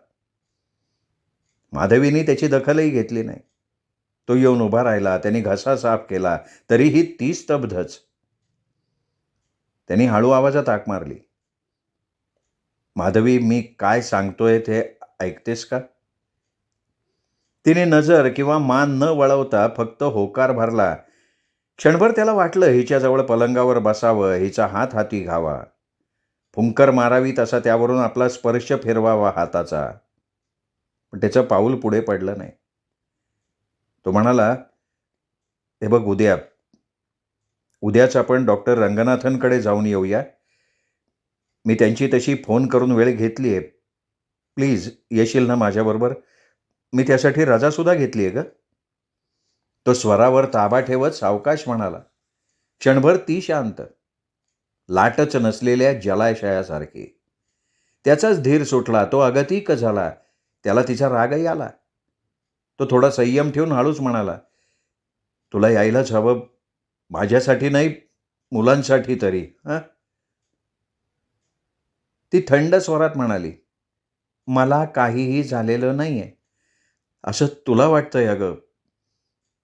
माधवीने त्याची दखलही घेतली नाही. तो येऊन उभा राहिला. त्यांनी घसा साफ केला. तरीही ती स्तब्धच. त्यांनी हळू आवाजात हाक मारली. माधवी, मी काय सांगतोय ते ऐकतेस का? तिने नजर किंवा मान न वळवता फक्त होकार भरला. क्षणभर त्याला वाटलं हिच्याजवळ पलंगावर बसावं, हिचा हात हाती घ्यावा, फुंकर मारावी, तसा त्यावरून आपला स्पर्श फिरवावा हाताचा. पण त्याचं पाऊल पुढे पडलं नाही. तो म्हणाला, हे बघ, उद्याच आपण डॉक्टर रंगनाथनकडे जाऊन येऊया. मी त्यांची तशी फोन करून वेळ घेतली आहे. प्लीज येशील ना माझ्याबरोबर? मी त्यासाठी रजासुद्धा घेतली आहे ग. तो स्वरावर ताबा ठेवत सावकाश म्हणाला. क्षणभर ती शांत, लाटच नसलेल्या जलाशयासारखी. त्याचाच धीर सुटला. तो अगतिक झाला. त्याला तिचा रागही आला. तो थोडा संयम ठेवून हळूच म्हणाला, तुला यायलाच हवं. माझ्यासाठी नाही, मुलांसाठी तरी. हां? ती थंड स्वरात म्हणाली, मला काहीही झालेलं नाहीये असं तुला वाटतंय अगं.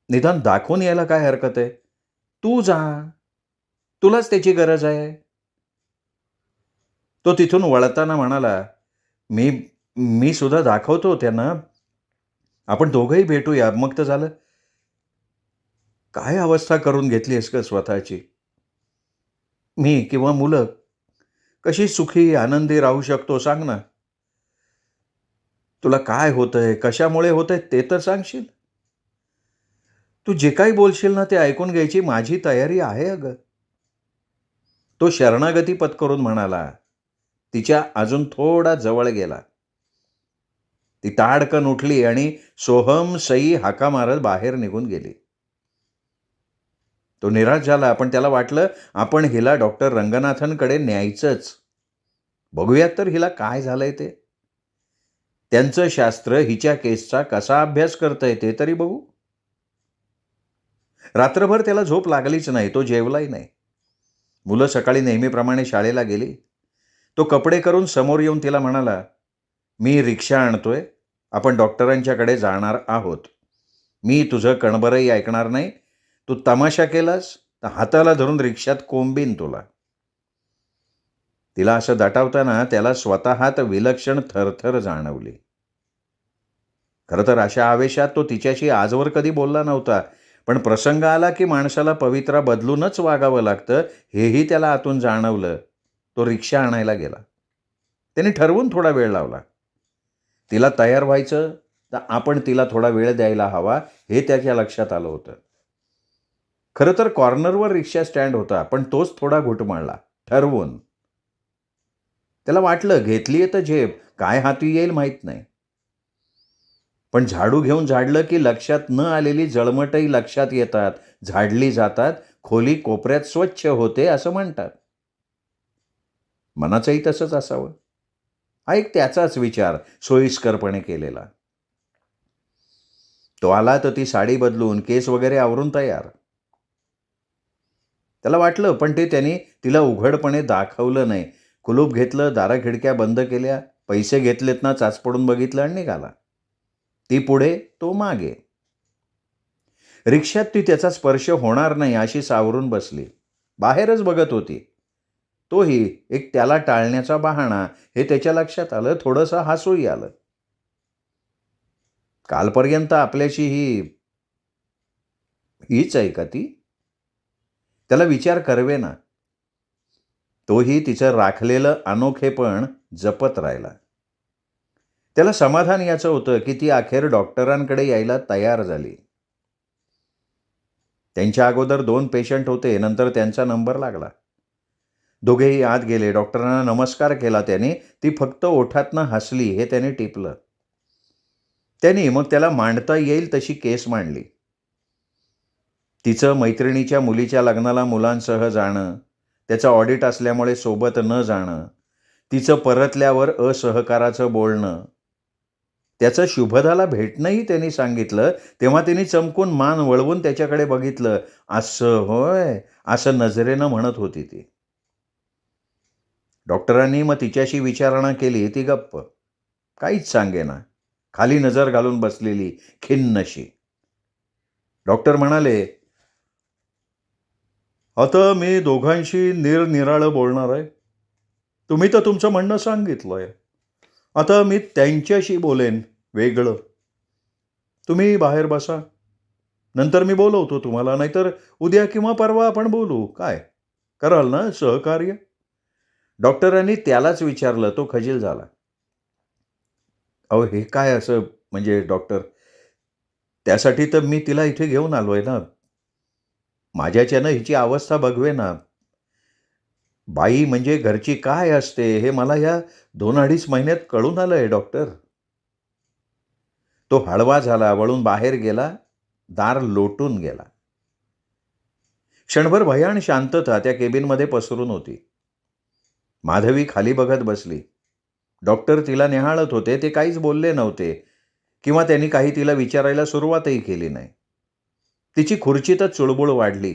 निदान दाखवून यायला काय हरकत आहे? तू जा. तुलाच त्याची गरज आहे. तो तिथून वळताना म्हणाला, मी मी सुद्धा दाखवतो त्यांना. आपण दोघंही भेटूया, मग तर झालं. काय अवस्था करून घेतली आहेस का स्वतःची? मी किंवा मुलं कशी सुखी आनंदी राहू शकतो सांग ना. तुला काय होतंय, कशामुळे होतंय ते तर सांगशील. तू जे काही बोलशील ना ते ऐकून घ्यायची माझी तयारी आहे अगं. तो शरणागती पत्करून म्हणाला. तिच्या अजून थोडा जवळ गेला. ती ताडकन उठली आणि सोहम सई हाका मारत बाहेर निघून गेली. तो निराश झाला. पण त्याला वाटलं, आपण हिला डॉक्टर रंगनाथनकडे न्यायचंच. बघूयात तर हिला काय झालंय ते. त्यांचं शास्त्र हिच्या केसचा कसा अभ्यास करतंय ते तरी बघू. रात्रभर त्याला झोप लागलीच नाही. तो जेवलाही नाही. मुलं सकाळी नेहमीप्रमाणे शाळेला गेली. तो कपडे करून समोर येऊन तिला म्हणाला, मी रिक्षा आणतोय. आपण डॉक्टरांच्याकडे जाणार आहोत. मी तुझं कणबरही ऐकणार नाही. तू तमाशा केलास तर हाताला धरून रिक्षात कोंबीन तुला. तिला असं दटावताना त्याला स्वतःत विलक्षण थरथर जाणवली. खरं तर अशा आवेशात तो तिच्याशी आजवर कधी बोलला नव्हता. पण प्रसंग आला की माणसाला पवित्रा बदलूनच वागावं लागतं, हेही त्याला आतून जाणवलं. तो रिक्षा आणायला गेला. त्याने ठरवून थोडा वेळ लावला. तिला तयार व्हायचं तर आपण तिला थोडा वेळ द्यायला हवा, हे त्याच्या लक्षात आलं होतं. खरं तर कॉर्नरवर रिक्षा स्टँड होता, पण तोच थोडा घुटमाळला. ठरवून. त्याला वाटलं, घेतलीये तर झेप, काय हाती येईल माहीत नाही. पण झाडू घेऊन झाडलं की लक्षात न आलेली जळमटही लक्षात येतात, झाडली जातात, खोली कोपऱ्यात स्वच्छ होते असं म्हणतात. मनाचंही तसंच असावं. हा एक त्याचाच विचार, सोयीस्करपणे केलेला. तो आला तर ती साडी बदलून, केस वगैरे आवरून तयार. त्याला वाटलं, पण ते त्यांनी तिला उघडपणे दाखवलं नाही. कुलूप घेतलं, दारा खिडक्या बंद केल्या, पैसे घेतलेत ना चाचपडून बघितलं आणि निघाला. ती पुढे, तो मागे. रिक्षात ती त्याचा स्पर्श होणार नाही अशी सावरून बसली. बाहेरच बघत होती. तोही एक त्याला टाळण्याचा बहाणा, हे त्याच्या लक्षात आलं. थोडंसं हसूही आलं. कालपर्यंत आपल्याशी हीच आहे का ती? त्याला विचार करवेना. तोही तिचं राखलेलं अनोखेपण जपत राहिला. त्याला समाधान याचं होतं की ती अखेर डॉक्टरांकडे यायला तयार झाली. त्यांच्या अगोदर 2 पेशंट होते. नंतर त्यांचा नंबर लागला. दोघेही आत गेले. डॉक्टरांना नमस्कार केला त्याने. ती फक्त ओठातनं हसली हे त्याने टिपलं. त्यांनी मग त्याला मांडता येईल तशी केस मांडली. तिचं मैत्रिणीच्या मुलीच्या लग्नाला मुलांसह जाणं, त्याचं ऑडिट असल्यामुळे सोबत न जाणं, तिचं परतल्यावर असहकाराचं बोलणं, त्याचं शुभदाला भेटणंही त्यांनी सांगितलं. तेव्हा तिने चमकून मान वळवून त्याच्याकडे बघितलं. असं होय, असं नजरेनं म्हणत होती ती. डॉक्टरांनी मग तिच्याशी विचारणा केली. ती गप्प, काहीच सांगेना, खाली नजर घालून बसलेली, खिन्नशी. डॉक्टर म्हणाले, आता मी दोघांशी निरनिराळं बोलणार आहे. तुम्ही तर तुमचं म्हणणं सांगितलंय. आता मी त्यांच्याशी बोलेन वेगळं. तुम्ही बाहेर बसा. नंतर मी बोलवतो तुम्हाला. नाहीतर उद्या किंवा परवा आपण बोलू. काय कराल ना सहकार्य? डॉक्टरांनी त्यालाच विचारलं. तो खजील झाला. अहो हे काय असं, म्हणजे डॉक्टर, त्यासाठी तर मी तिला इथे घेऊन आलोय ना. माझ्याच्यानं हिची अवस्था बघवे ना. बाई म्हणजे घरची काय असते हे मला या 2-2.5 महिन्यात कळून आलंय डॉक्टर. तो हळवा झाला, वळून बाहेर गेला, दार लोटून गेला. क्षणभर भयान शांतता त्या केबिनमध्ये पसरून होती. माधवी खाली बघत बसली. डॉक्टर तिला निहाळत होते. ते काहीच बोलले नव्हते किंवा त्यांनी काही तिला विचारायला सुरुवातही केली नाही. तिची खुर्चीतच चुळबुळ वाढली.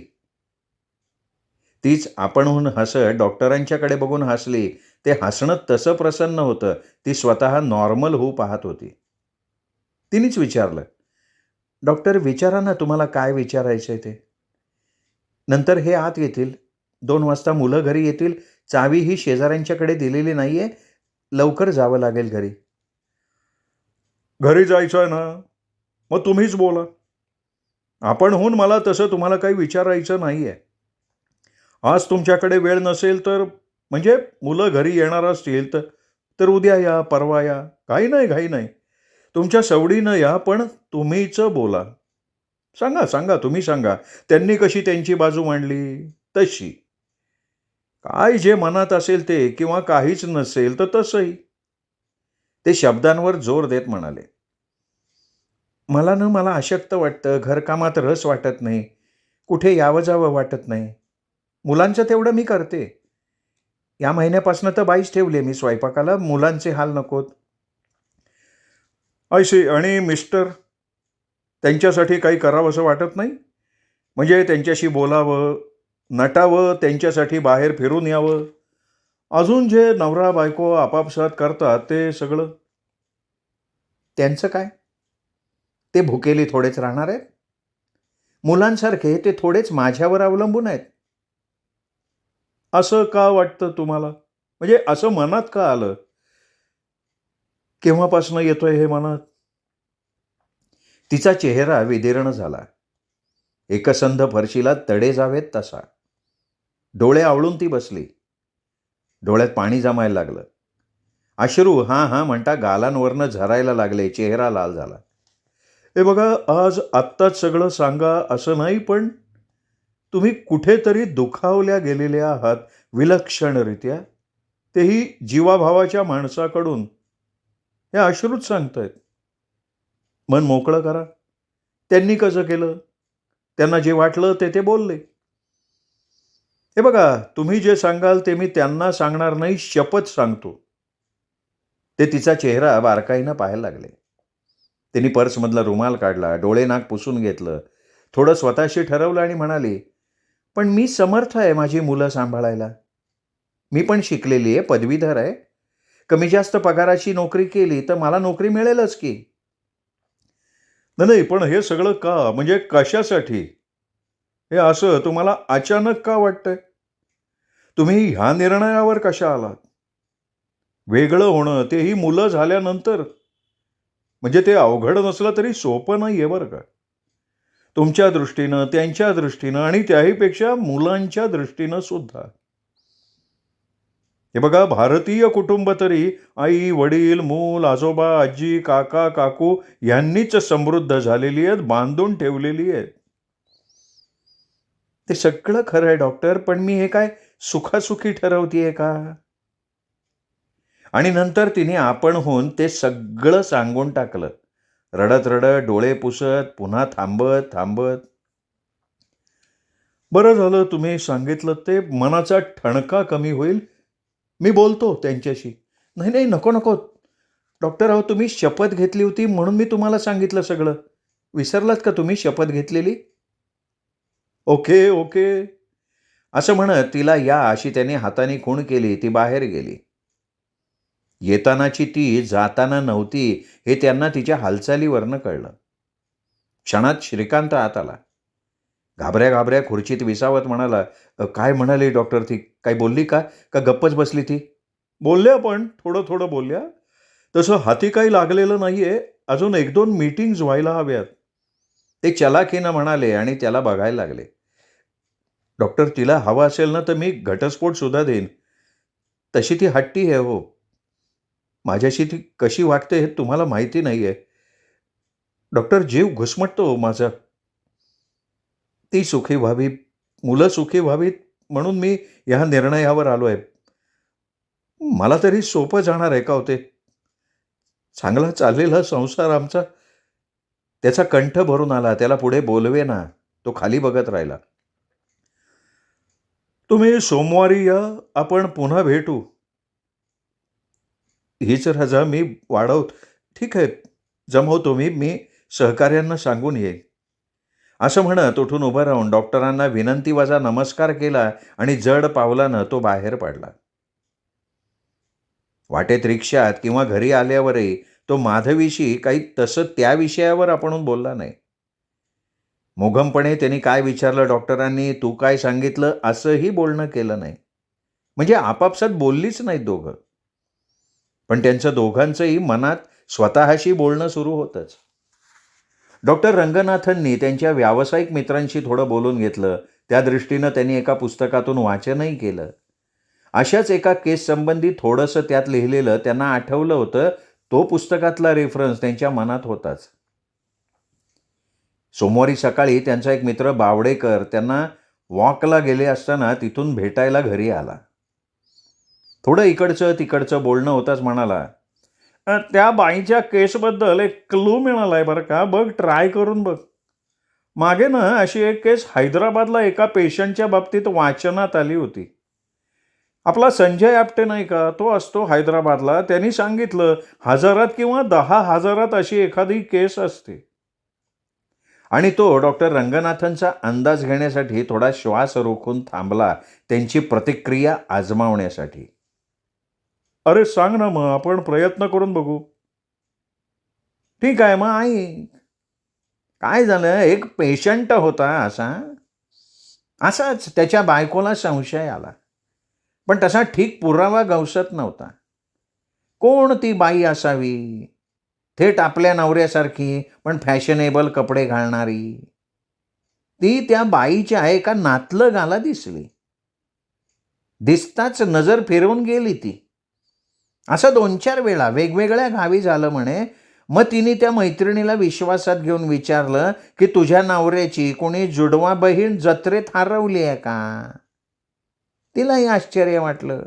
तीच आपणहून हसत डॉक्टरांच्याकडे बघून हसली. ते हसणं तसं प्रसन्न होतं. ती स्वतः नॉर्मल होऊ पाहत होती. तिनेच विचारलं, डॉक्टर विचारा ना, तुम्हाला काय विचारायचंय ते. नंतर हे आत येतील. 2 वाजता मुलं घरी येतील. चावी ही शेजाऱ्यांच्याकडे दिलेली नाहीये. लवकर जावं लागेल घरी. घरी जायचंय ना, मग तुम्हीच बोला. आपणहून मला तसं तुम्हाला काही विचारायचं नाहीये. आज तुमच्याकडे वेळ नसेल तर, म्हणजे मुलं घरी येणार असतील तर उद्या या, परवा या. काही नाही, घाई नाही. तुमच्या सवडीनं या, पण तुम्हीच बोला. सांगा, तुम्ही सांगा. त्यांनी कशी त्यांची बाजू मांडली तशी. काय जे मनात असेल ते, किंवा काहीच नसेल तर तसंही. ते शब्दांवर जोर देत म्हणाले, मला अशक्त वाटतं. घरकामात रस वाटत नाही. कुठे यावं जावं वाटत नाही. मुलांचं तेवढं मी करते. या महिन्यापासून तर बाईच ठेवली मी स्वयंपाकाला. मुलांचे हाल नकोत. ऐशी आणि मिस्टर, त्यांच्यासाठी काही करावं असं वाटत नाही? म्हणजे त्यांच्याशी बोलावं, नटावं, त्यांच्यासाठी बाहेर फिरून यावं. अजून जे नवरा बायको आपापसात करतात ते सगळं. त्यांचं काय? ते भुकेली थोडेच राहणार आहेत? मुलांसारखे ते थोडेच माझ्यावर अवलंबून आहेत? असं का वाटतं तुम्हाला? म्हणजे असं मनात का आलं? केव्हापासनं येतोय हे मनात? तिचा चेहरा विदीर्ण झाला. एकसंध फरशीला तडे जावेत तसा. डोळे आवळून ती बसली. डोळ्यात पाणी जमायला लागलं. अश्रू हां हां म्हणता गालांवरनं झरायला लागले. चेहरा लाल झाला. हे बघा, आज आत्ताच सगळं सांगा असं नाही, पण तुम्ही कुठेतरी दुखावल्या गेलेल्या आहात विलक्षणरित्या. तेही जीवाभावाच्या माणसाकडून. हे अश्रूच सांगतायत. मन मोकळं करा. त्यांनी कसं केलं? त्यांना जे वाटलं ते बोलले. हे बघा, तुम्ही जे सांगाल ते मी त्यांना सांगणार नाही, शपथ सांगतो. ते तिचा चेहरा बारकाईनं पाहायला लागले. त्यांनी पर्समधला रुमाल काढला, डोळे नाक पुसून घेतलं, थोडं स्वतःशी ठरवलं आणि म्हणाली, पण मी समर्थ आहे माझी मुलं सांभाळायला. मी पण शिकलेली आहे, पदवीधर आहे. कमी जास्त पगाराची नोकरी केली तर मला नोकरी मिळेलच की. नाही, पण हे सगळं का, म्हणजे कशासाठी? हे असं तुम्हाला अचानक का वाटतंय? तुम्ही ह्या निर्णयावर कशा आलात? वेगळं होणं, तेही मुलं झाल्यानंतर. म्हणजे ते अवघड नसलं तरी सोपं नाही आहे बरं का. तुमच्या दृष्टीनं, त्यांच्या दृष्टीनं आणि त्याहीपेक्षा मुलांच्या दृष्टीनं सुद्धा. हे बघा, भारतीय कुटुंब तरी आई, वडील, मूल, आजोबा, आजी, काका, काकू यांनीच समृद्ध झालेली आहेत, बांधून ठेवलेली आहेत. ते सगळं खरं आहे डॉक्टर, पण मी हे काय सुखासुखी ठरवतीये का? आणि नंतर तिने आपण होऊन ते सगळं सांगून टाकलं. रडत रडत, डोळे पुसत, पुन्हा थांबत थांबत. बरं झालं तुम्ही सांगितलं ते, मनाचा ठणका कमी होईल. मी बोलतो त्यांच्याशी. नाही नाही, नको नको डॉक्टर, अहो तुम्ही शपथ घेतली होती म्हणून मी तुम्हाला सांगितलं सगळं. विसरलात का तुम्ही शपथ घेतलेली? ओके ओके असं म्हणत तिला या अशी त्याने हाताने खूण केली. ती बाहेर गेली. येतानाची ती जाताना नव्हती हे त्यांना तिच्या हालचालीवरनं कळलं. क्षणात श्रीकांत आत आला. घाबऱ्या घाबऱ्या खुर्चीत विसावत म्हणाला, काय म्हणाली डॉक्टर ती? काय बोलली का? का गप्पच बसली ती?" "बोलल्या, पण थोडं थोडं बोलल्या. तसं हाती काही लागलेलं नाहीये. अजून 1-2 मीटिंग्ज व्हायला हव्यात." ते चलाखीनं म्हणाले आणि त्याला बघायला लागले. "डॉक्टर, तिला हवं असेल ना तर मी घटस्फोट सुद्धा देईन. तशी ती हट्टी आहे हो. माझ्याशी ती कशी वागते हे तुम्हाला माहिती नाहीये. डॉक्टर, जीव घुसमटतो माझा. ती सुखी व्हावी, मुलं सुखी व्हावीत म्हणून मी ह्या निर्णयावर आलोय. मला तरी सोपं जाणार आहे का हो ते? चांगला चाललेला संसार आमचा." त्याचा कंठ भरून आला. त्याला पुढे बोलवेना. तो खाली बघत राहिला. "तुम्ही सोमवारी या, आपण पुन्हा भेटू." हीच रजा मी ठीक आहे, जमवतो मी सहकार्यांना सांगून येईन. असं म्हणत उठून उभं राहून डॉक्टरांना विनंतीवजा नमस्कार केला आणि जड पावलानं तो बाहेर पडला. वाटेत रिक्षात किंवा घरी आल्यावरही तो माधवीशी काही तसं त्या विषयावर आपण बोलला नाही. मोघमपणे त्यांनी काय विचारलं डॉक्टरांनी, तू काय सांगितलं, असंही बोलणं केलं नाही. म्हणजे आपापसात बोललीच नाहीत दोघं. पण त्यांचं दोघांचंही मनात स्वतःशी बोलणं सुरू होतंच. डॉक्टर रंगनाथननी त्यांच्या व्यावसायिक मित्रांशी थोडं बोलून घेतलं. त्या दृष्टीनं त्यांनी एका पुस्तकातून वाचनही केलं. अशाच एका केससंबंधी थोडंसं त्यात लिहिलेलं त्यांना आठवलं होतं. तो पुस्तकातला रेफरन्स त्यांच्या मनात होताच. सोमवारी सकाळी त्यांचा एक मित्र बावडेकर त्यांना वॉकला गेले असताना तिथून भेटायला घरी आला. थोडं इकडचं तिकडचं बोलणं होताच म्हणाला, त्या बाईच्या केसबद्दल एक क्लू मिळालाय बरं का, बघ ट्राय करून बघ. मागे ना अशी एक केस हैदराबादला एका पेशंटच्या बाबतीत वाचनात आली होती. आपला संजय आपटे नाही का, तो असतो हैदराबादला. त्यांनी सांगितलं 1000 किंवा 10,000 अशी एखादी केस असते. आणि तो डॉक्टर रंगनाथनचा अंदाज घेण्यासाठी थोडा श्वास रोखून थांबला, त्यांची प्रतिक्रिया आजमावण्यासाठी. अरे सांग ना मग, आपण प्रयत्न करून बघू. ठीक आहे मग ऐक. काय झालं, एक पेशंट होता असाच त्याच्या बायकोला संशय आला. पण तसा ठीक पुरावा गवसत नव्हता. कोण ती बाई असावी? थेट आपल्या नवऱ्यासारखी पण फॅशनेबल कपडे घालणारी. ती त्या बाईच्या एका नातलगाला दिसली. दिसताच नजर फिरवून गेली ती. असं 2-4 वेळा वेगवेगळ्या गावी झालं म्हणे. मग तिने त्या मैत्रिणीला विश्वासात घेऊन विचारलं की तुझ्या नवऱ्याची कोणी जुडवा बहीण जत्रेत हरवली आहे का? तिलाही आश्चर्य वाटलं.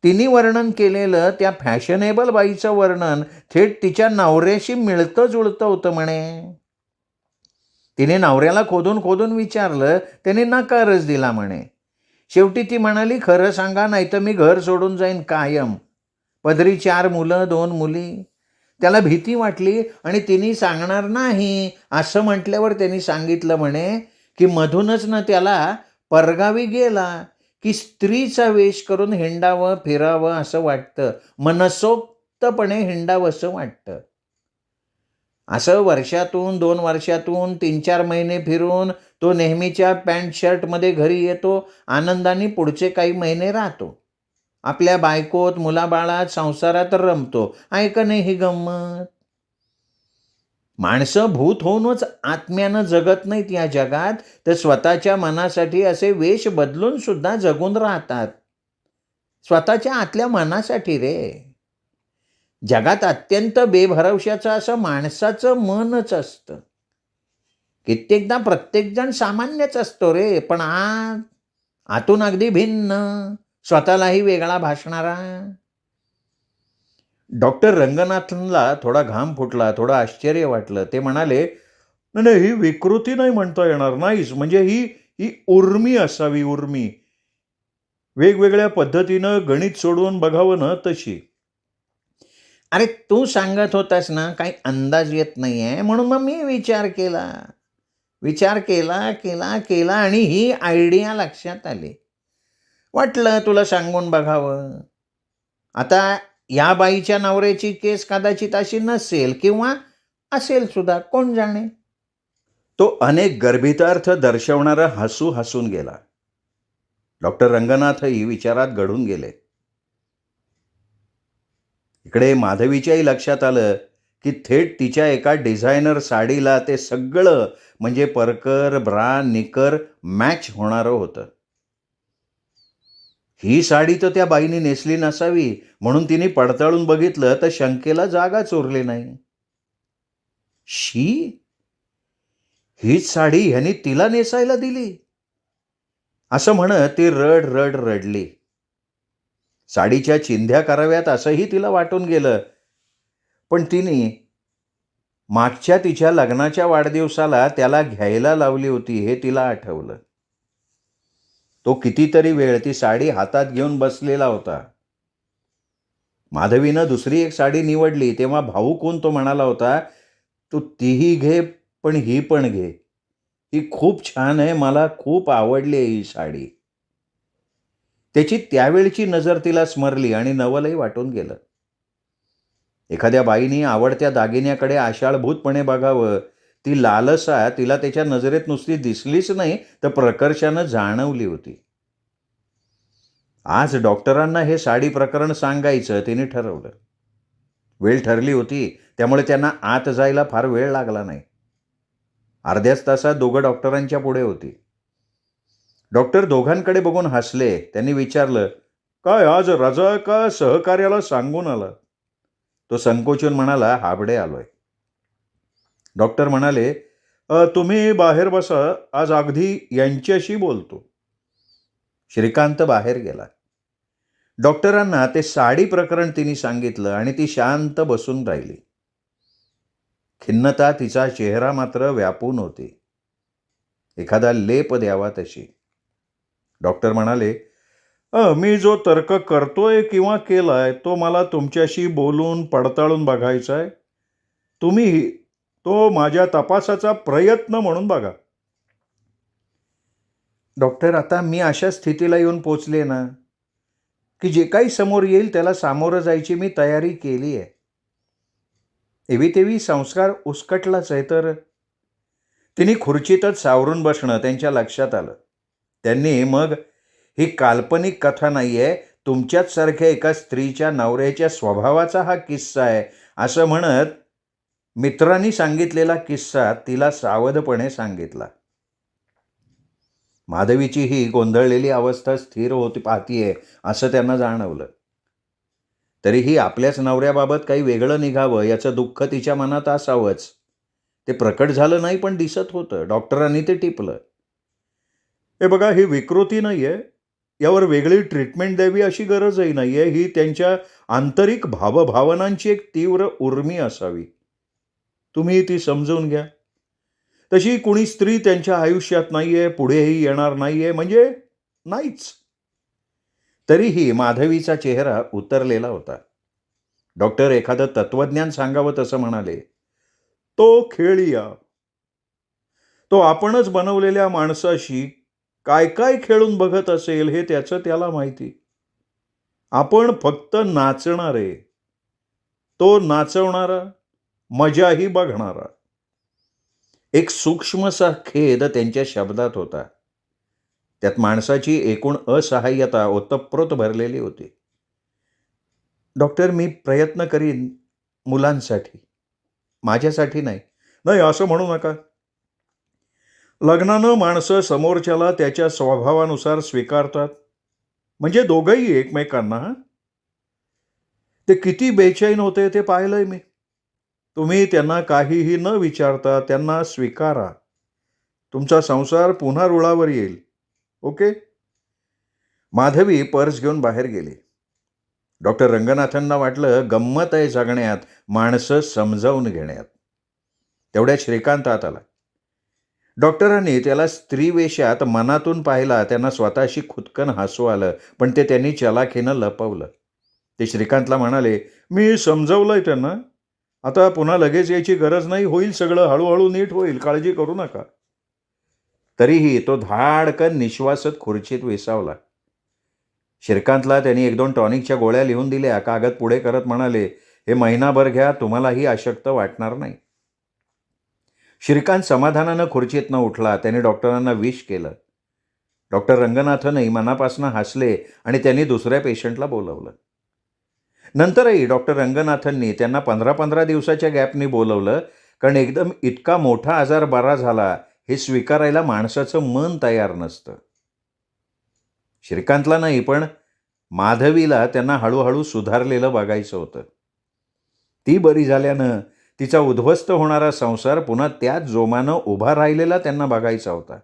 तिने वर्णन केलेलं त्या फॅशनेबल बाईचं वर्णन थेट तिच्या नवऱ्याशी मिळतं जुळतं होतं म्हणे. तिने नवऱ्याला खोदून खोदून विचारलं, त्याने नकारच दिला म्हणे. शेवटी ती म्हणाली, खरं सांगा नाही तर मी घर सोडून जाईन कायम. पदरी 4 मुलं 2 मुली. त्याला भीती वाटली आणि तिने सांगणार नाही असं म्हटल्यावर त्यांनी सांगितलं म्हणे की मधूनच ना त्याला परगावी गेला की स्त्रीचा वेश करून हिंडावं फिरावं असं वाटतं, मनसोक्तपणे हिंडावं असं वाटतं. असं वर्षातून 2 वर्षातून 3-4 महिने फिरून तो नेहमीच्या पॅन्ट शर्टमध्ये घरी येतो. आनंदाने पुढचे काही महिने राहतो. आपल्या बायकोत मुलाबाळात संसारात रमतो. आहे का नाही ही गंमत? माणसं भूत होऊनच आत्म्यानं जगत नाहीत या जगात, तर स्वतःच्या मनासाठी असे वेश बदलून सुद्धा जगून राहतात. स्वतःच्या आतल्या मनासाठी रे. जगात अत्यंत बेभरवशाचं असं माणसाचं मनच असतं. कित्येकदा प्रत्येकजण सामान्यच असतो रे, पण आतून अगदी भिन्न, स्वतःलाही वेगळा भासणारा. डॉक्टर रंगनाथनला थोडा घाम फुटला, थोडं आश्चर्य वाटलं. ते म्हणाले, "नाही, नाही, ही विकृती नाही म्हणता येणार. नाहीच. म्हणजे ही ही उर्मी असावी, उर्मी. वेगवेगळ्या पद्धतीनं गणित सोडवून बघावं ना तशी." अरे तू सांगत होतास ना, काही अंदाज येत नाहीये, म्हणून मग मी विचार केला. विचार केला, केला, केला आणि ही आयडिया लक्षात आली. वाटलं तुला सांगून बघावं. आता या बाईच्या नवऱ्याची केस कदाचित अशी नसेल किंवा असेल सुद्धा, कोण जाणे. तो अनेक गर्भितार्थ दर्शवणारा हसू हसून गेला. डॉक्टर रंगनाथही विचारात गढून गेले. इकडे माधवीच्याही लक्षात आलं की थेट तिच्या एका डिझायनर साडीला ते सगळं म्हणजे परकर, ब्रा, निकर मॅच होणारं होतं. ही साडी तर त्या बाईने नेसली नसावी, म्हणून तिने पडताळून बघितलं तर शंकेला जागाच उरली नाही. शी, हीच साडी ह्यानी तिला नेसायला दिली, असं म्हणत ती रड रड रडली. साडीच्या चिंध्या कराव्यात असंही तिला वाटून गेलं, पण तिने मागच्या तिच्या लग्नाच्या वाढदिवसाला त्याला घ्यायला लावली होती हे तिला आठवलं. तो कितीतरी वेळ ती साडी हातात घेऊन बसलेला होता. माधवीनं दुसरी एक साडी निवडली तेव्हा भाऊक होऊन तो म्हणाला होता, "तू तीही घे, पण ही पण घे. ही खूप छान आहे, मला खूप आवडली आहे ही साडी." त्याची त्यावेळची नजर तिला स्मरली आणि नवलही वाटून गेलं. एखाद्या बाईनी आवडत्या दागिन्याकडे आशाळभूतपणे बघावं, ती लालसा तिला त्याच्या नजरेत नुसती दिसलीच नाही, तर प्रकर्षानं जाणवली होती. आज डॉक्टरांना हे साडी प्रकरण सांगायचं तिने ठरवलं. वेळ ठरली होती, त्यामुळे त्यांना आत जायला फार वेळ लागला नाही. अर्ध्याच तासात दोघं डॉक्टरांच्या पुढे होती. डॉक्टर दोघांकडे बघून हसले. त्यांनी विचारलं, "काय आज रजा का सहकार्याला सांगून आला?" तो संकोचून म्हणाला, "हाबडे आलोय." डॉक्टर म्हणाले, तुम्ही बाहेर बसा, आज अगदी यांच्याशी बोलतो." श्रीकांत बाहेर गेला. डॉक्टरांना ते साडी प्रकरण तिने सांगितलं आणि ती शांत बसून राहिली. खिन्नता तिचा चेहरा मात्र व्यापून होती. एखादा लेप द्यावा तशी. डॉक्टर म्हणाले, मी जो तर्क करतोय किंवा केलाय तो मला तुमच्याशी बोलून पडताळून बघायचा आहे. तुम्ही तो माझ्या तपासाचा प्रयत्न म्हणून बघा." डॉक्टर, आता मी अशा स्थितीला येऊन पोचले ना, की जे काही समोर येईल त्याला सामोरं जायची मी तयारी केली आहे. एवी तेवी संस्कार उस्कटलाच आहे, तर तिने खुर्चीतच सावरून बसणं त्यांच्या लक्षात आलं. त्यांनी मग, "ही काल्पनिक कथा नाहीये, तुमच्याच सारख्या एका स्त्रीच्या नवऱ्याच्या स्वभावाचा हा किस्सा आहे," असं म्हणत मित्रांनी सांगितलेला किस्सा तिला सावधपणे सांगितला. माधवीची ही गोंधळलेली अवस्था स्थिर होती पाहतीये असं त्यांना जाणवलं. तरीही आपल्याच नवऱ्याबाबत काही वेगळं निघावं याचं दुःख तिच्या मनात असावंच. ते प्रकट झालं नाही, पण दिसत होतं. डॉक्टरांनी ते टिपलं. "हे बघा, ही विकृती नाहीये. यावर वेगळी ट्रीटमेंट द्यावी अशी गरजही नाहीये. ही त्यांच्या आंतरिक भावभावनांची एक तीव्र उर्मी असावी. तुम्ही ती समजून घ्या. तशी कुणी स्त्री त्यांच्या आयुष्यात नाहीये, पुढेही येणार नाहीये, म्हणजे नाहीच." तरीही माधवीचा चेहरा उतरलेला होता. डॉक्टर एखादं तत्वज्ञान सांगावं तसं म्हणाले, "तो खेळीया. तो आपणच बनवलेल्या माणसाशी काय काय खेळून बघत असेल हे त्याचं त्याला माहिती. आपण फक्त नाचणारे, तो नाचवणारा, मजाही बघणारा." एक सूक्ष्मसा खेद त्यांच्या शब्दात होता. त्यात माणसाची एकूण असहाय्यता ओतप्रोत भरलेली होती. "डॉक्टर, मी प्रयत्न करीन मुलांसाठी, माझ्यासाठी नाही. नाही असं म्हणू नका. लग्नानं माणसं समोरच्याला त्याच्या स्वभावानुसार स्वीकारतात. म्हणजे दोघंही एकमेकांना. ते किती बेचैन होते ते पाहिलंय मी. तुम्ही त्यांना काहीही न विचारता त्यांना स्वीकारा. तुमचा संसार पुन्हा रुळावर येईल. ओके. माधवी पर्स घेऊन बाहेर गेली. डॉक्टर रंगनाथनना वाटलं गंमत आहे जगण्यात, माणसं समजावून घेण्यात. तेवढ्या श्रीकांत आत आला. डॉक्टरांनी त्याला स्त्री वेशात मनातून पाहिला. त्यांना स्वतःशी खुदकन हसू आलं, पण ते त्यांनी चलाखीनं लपवलं. ते श्रीकांतला म्हणाले, मी समजावलंय त्यांना. आता पुन्हा लगेच यायची गरज नाही. होईल सगळं, हळूहळू नीट होईल, काळजी करू नका. तरीही तो धाडकन निश्वासत खुर्चीत विसावला. श्रीकांतला त्यांनी 1-2 टॉनिकच्या गोळ्या लिहून दिल्या. कागद पुढे करत म्हणाले, हे महिनाभर घ्या, तुम्हालाही अशक्त वाटणार नाही. श्रीकांत समाधानानं खुर्चीतनं उठला. त्याने डॉक्टरांना विश केलं. डॉक्टर रंगनाथनही मनापासून हसले आणि त्यांनी दुसऱ्या पेशंटला बोलवलं. नंतरही डॉक्टर रंगनाथननी त्यांना 15-15 दिवसाच्या गॅपनी बोलवलं, कारण एकदम इतका मोठा आजार बरा झाला हे स्वीकारायला माणसाचं मन तयार नसतं. श्रीकांतला नाही, पण माधवीला त्यांना हळूहळू सुधारलेलं बघायचं होतं. ती बरी झाल्यानं तिचा उद्ध्वस्त होणारा संसार पुन्हा त्याच जोमानं उभा राहिलेला त्यांना बघायचा होता.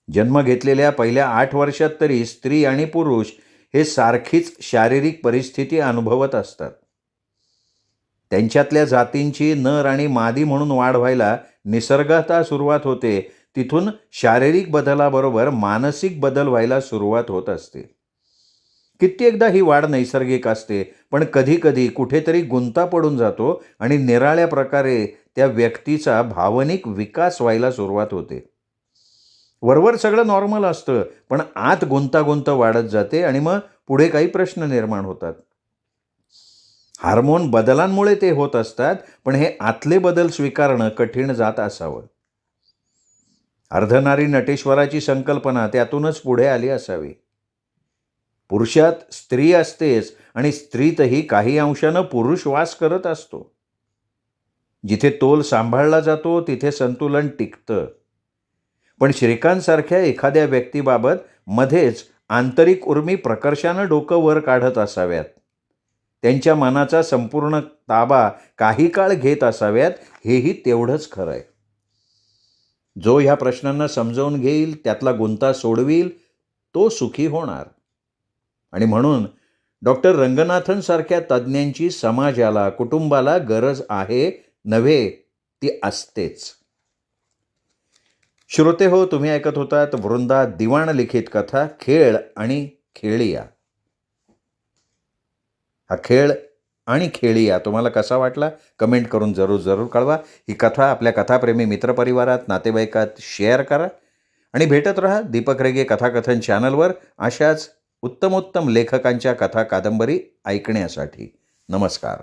जन्म घेतलेल्या पहिल्या 8 वर्षात तरी स्त्री आणि पुरुष हे सारखीच शारीरिक परिस्थिती अनुभवत असतात. त्यांच्यातल्या जातींची नर आणि मादी म्हणून वाढ व्हायला निसर्गतः सुरुवात होते. तिथून शारीरिक बदलाबरोबर मानसिक बदल व्हायला सुरुवात होत असते. कित्येकदा ही वाढ नैसर्गिक असते, पण कधीकधी कुठेतरी गुंता पडून जातो आणि निराळ्या प्रकारे त्या व्यक्तीचा भावनिक विकास व्हायला सुरुवात होते. वरवर सगळं नॉर्मल असतं, पण आत गुंतागुंत वाढत जाते आणि मग पुढे काही प्रश्न निर्माण होतात. हार्मोन बदलांमुळे ते होत असतात, पण हे आतले बदल स्वीकारणं कठीण जात असावं. अर्धनारी नटेश्वराची संकल्पना त्यातूनच पुढे आली असावी. पुरुषात स्त्री असतेच आणि स्त्रीतही काही अंशानं पुरुष वास करत असतो. जिथे तोल सांभाळला जातो तिथे संतुलन टिकतं. पण श्रीकांतसारख्या एखाद्या व्यक्तीबाबत मध्येच आंतरिक उर्मी प्रकर्षानं डोकं वर काढत असाव्यात. त्यांच्या मनाचा संपूर्ण ताबा काही काळ घेत असाव्यात, हेही तेवढंच खरं आहे. जो ह्या प्रश्नांना समजावून घेईल, त्यातला गुंता सोडवील, तो सुखी होणार. आणि म्हणून डॉक्टर रंगनाथनसारख्या तज्ज्ञांची समाजाला, कुटुंबाला गरज आहे नव्हे, ती असतेच. श्रोते हो, तुम्ही ऐकत होतात वृंदा दिवाण लिखित कथा खेळ आणि खेळिया. हा खेळ आणि खेळिया तुम्हाला कसा वाटला कमेंट करून जरूर कळवा. ही कथा आपल्या कथाप्रेमी मित्रपरिवारात, नातेवाईकात शेअर करा आणि भेटत राहा दीपक रेगे कथाकथन चॅनलवर अशाच उत्तमोत्तम लेखकांच्या कथा कादंबरी ऐकण्यासाठी. नमस्कार.